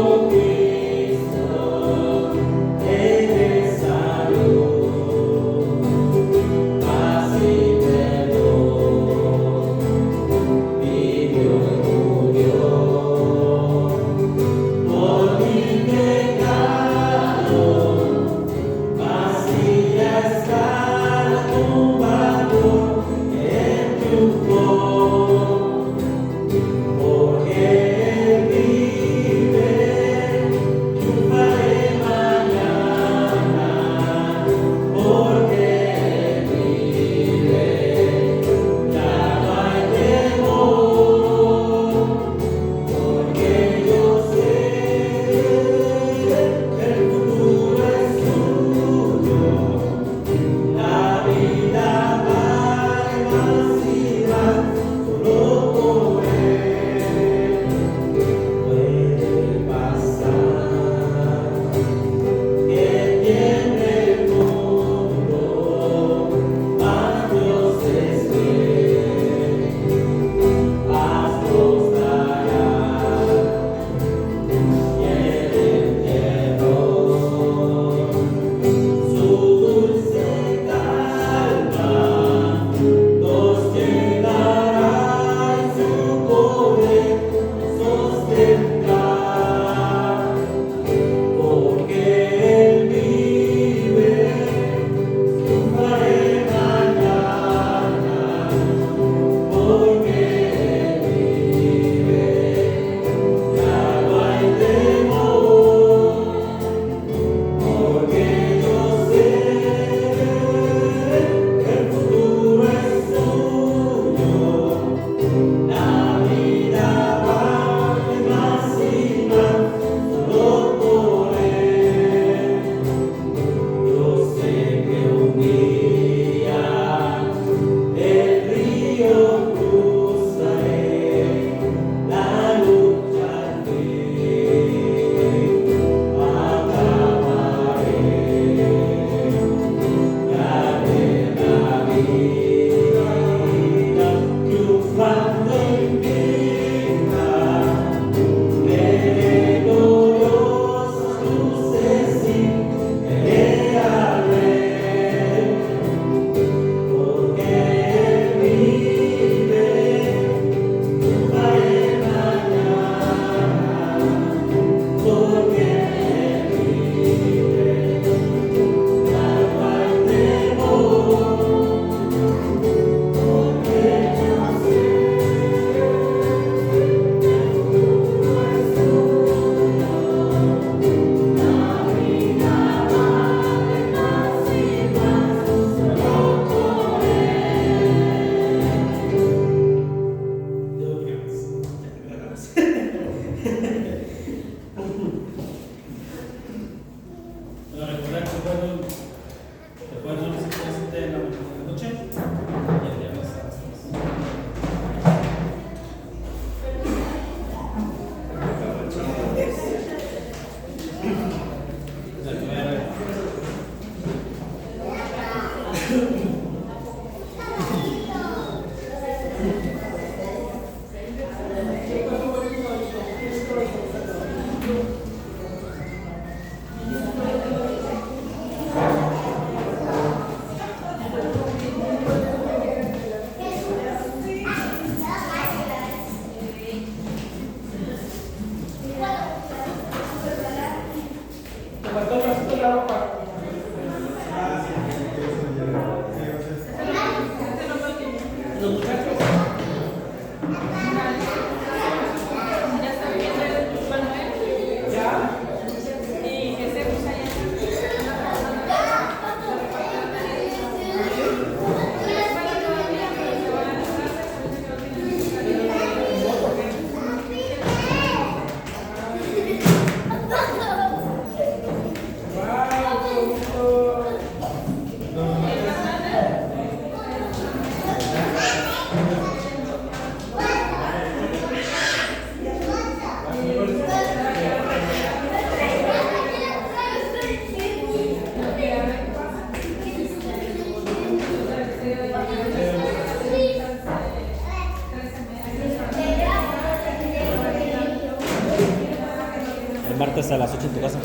martes a las 8 en tu casa.